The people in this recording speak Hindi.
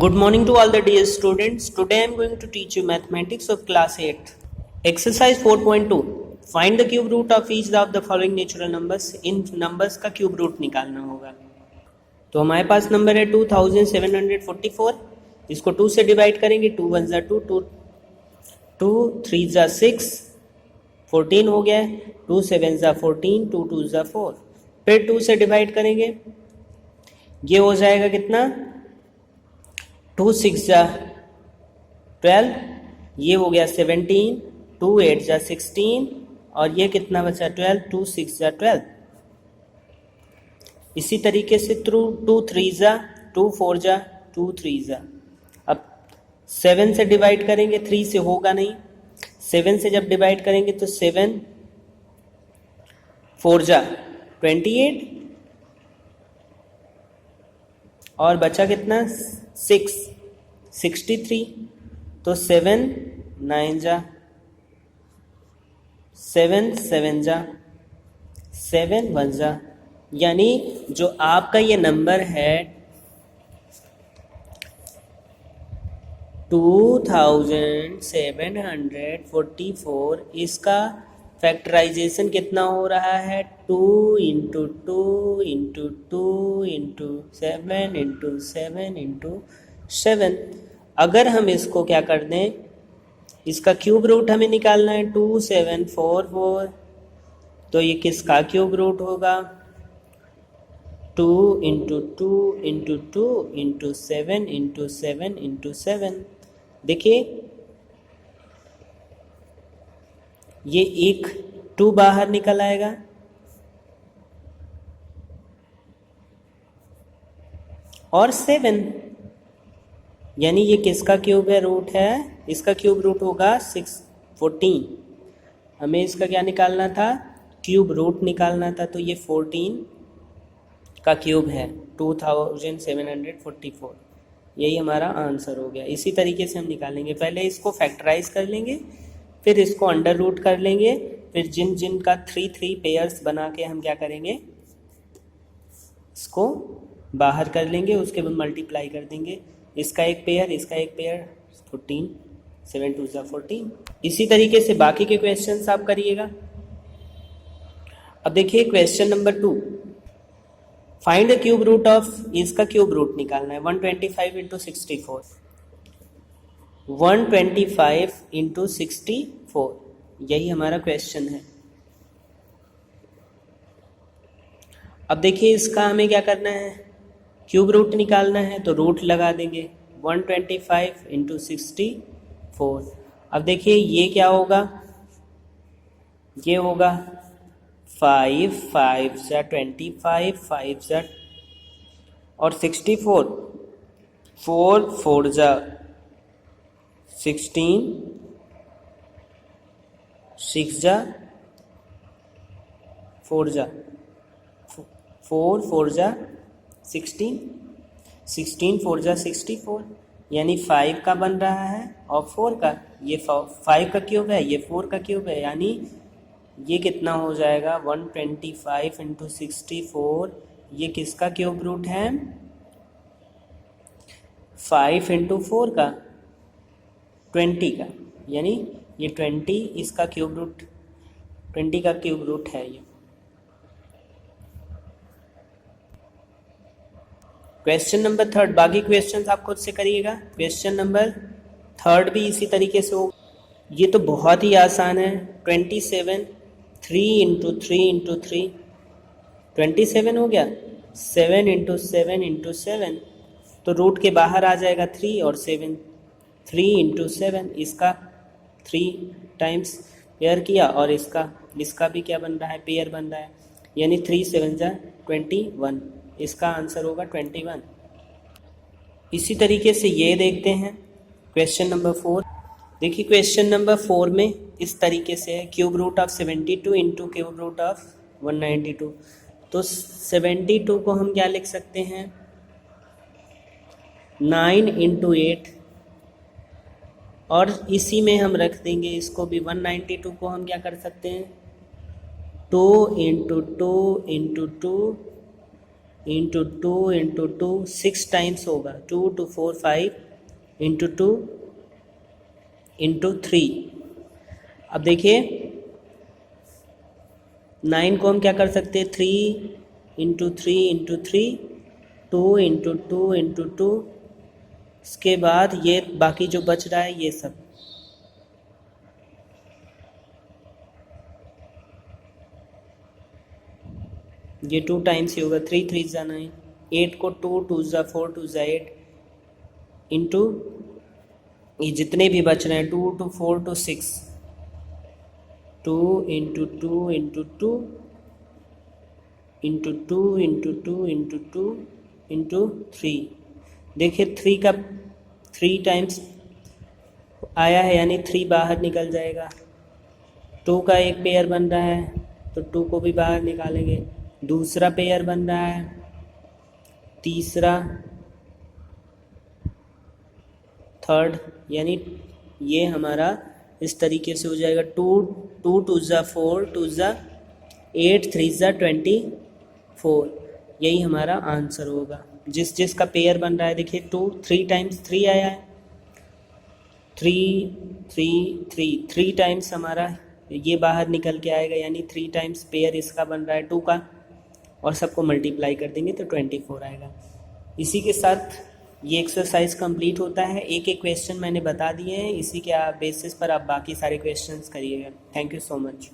Good morning to all the dear students. Today I am going to teach you mathematics of class 8. Exercise 4.2. Find the cube root of each of the following natural numbers. In numbers का cube root निकालना होगा. तो हमारे पास नंबर है 2744. इसको 2 से डिवाइड करेंगे. 2 1 जा 2, 2 3 जा 6, 14 हो गया है. 2 7 जा 14, 2 2 जा 4. फिर 2 से डिवाइड करेंगे. ये हो जाएगा कितना? 2 6 जा 12, ये हो गया 17, 2 8 जा 16 और ये कितना बचा 12, 2 6 जा 12. इसी तरीके से 2 3 जा 2 4 जा 2 3 जा. अब 7 से डिवाइड करेंगे, 3 से होगा नहीं. 7 से जब डिवाइड करेंगे तो 7 4 जा 28 और बचा कितना 6 63. तो 7 9 जा 7 7 जा 7 1 जा, यानी जो आपका ये नंबर है 2744, इसका फैक्टराइजेशन कितना हो रहा है? 2 into 2 into 2 into 7 into 7 into 7. अगर हम इसको क्या कर दें, इसका क्यूब रूट हमें निकालना है 2744. तो ये किसका क्यूब रूट होगा? 2 into 2 into 2 into 7 into 7 into 7. देखिए ये एक 2 बाहर निकल आएगा और 7, यानी ये किसका क्यूब है? रूट है. इसका क्यूब रूट होगा 14. हमें इसका क्या निकालना था? क्यूब रूट निकालना था. तो ये 14 का क्यूब है 2744. यही हमारा आंसर हो गया. इसी तरीके से हम निकालेंगे. पहले इसको फैक्टराइज कर लेंगे, फिर इसको अंडर रूट कर लेंगे, फिर जिन का 3 पेयर्स बना के हम क्या करेंगे, इसको बाहर कर लेंगे, उसके बाद मल्टीप्लाई कर देंगे. इसका एक पेयर, इसका एक पेयर, 14 7 2 जा 14. इसी तरीके से बाकी के क्वेश्चंस आप करिएगा. अब देखिए question number 2. Find the cube root of, इसका क्यूब रूट निकालना है 125 इंटू 64. 125 इंटू 64, यही हमारा क्वेश्चन है. अब देखिए इसका हमें क्या करना है? क्यूब रूट निकालना है, तो रूट लगा देंगे 125 इंटू 64. अब देखिए ये क्या होगा? ये होगा 5 5 जा 25, 5 जा और 64, 4 4 जा 16, 6 जा 4 जा 4 4 जा 16, 16 4 जा 64, यानी 5 का बन रहा है और 4 का. ये 5 का क्यूब है, ये 4 का क्यूब है, यानी ये कितना हो जाएगा? 125 इंटू 64. ये किसका क्यूब रूट है? 5 इंटू 4 का, 20 का, यानी ये 20 इसका क्यूब रूट, 20 का क्यूब रूट है ये. Question number 3. बाकी क्वेश्चन आप खुद से करिएगा. क्वेश्चन नंबर 3 भी इसी तरीके से होगा. ये तो बहुत ही आसान है. 27 3 इंटू 3 इंटू 3, 27 हो गया. 7 इंटू 7 इंटू 7, तो रूट के बाहर आ जाएगा 3 और 7. 3 इंटू 7, इसका 3 टाइम्स पेयर किया और इसका भी क्या बन रहा है? पेयर बन रहा है, यानी 3 7 जा 21. इसका आंसर होगा 21. इसी तरीके से ये देखते हैं क्वेश्चन नंबर 4. देखिए क्वेश्चन नंबर 4 में इस तरीके से है, cube root of 72 into cube root of 192. तो 72 को हम क्या लिख सकते हैं? 9 इंटू 8, और इसी में हम रख देंगे इसको भी. 192 को हम क्या कर सकते हैं? 2 into 2 into 2 into two into two 6 times होगा, 2 2 4 5 इंटू टू इंटू 3। अब देखिए 9 को हम क्या कर सकते हैं, 3 इंटू 3 इंटू 3, 2 इंटू 2 इंटू 2, इसके बाद ये बाकी जो बच रहा है ये सब, ये 2 टाइम्स ही होगा, 3 3 ज़ा 9, 8 को 2 2 ज़ा 4 2 ज़ा 8 इंटू ये जितने भी बच रहे हैं 2 2 4 2 6, 2 into 2 into 2 into 2 into 2 into 2 into 3। देखिए 3 का 3 टाइम्स आया है, यानी 3 बाहर निकल जाएगा। 2 का एक पेयर बन रहा है तो 2 को भी बाहर निकालेंगे, दूसरा पेयर बन रहा है, तीसरा, थर्ड, यानी ये हमारा इस तरीके से हो जाएगा। 2 2 2 ज़ा 4 2 ज़ा 8 3 ज़ा 24, यही हमारा आंसर होगा। जिस जिसका पेयर बन रहा है देखिए 2 3 टाइम्स 3 आया है, 3 3 3 3 टाइम्स हमारा ये बाहर निकल के आएगा, यानी 3 टाइम्स पेयर इसका बन रहा है 2 का, और सबको मल्टीप्लाई कर देंगे तो 24 आएगा। इसी के साथ ये एक्सरसाइज कंप्लीट होता है। एक एक क्वेश्चन मैंने बता दिए हैं, इसी के बेसिस पर आप बाकी सारे क्वेश्चंस करिएगा। Thank you so much.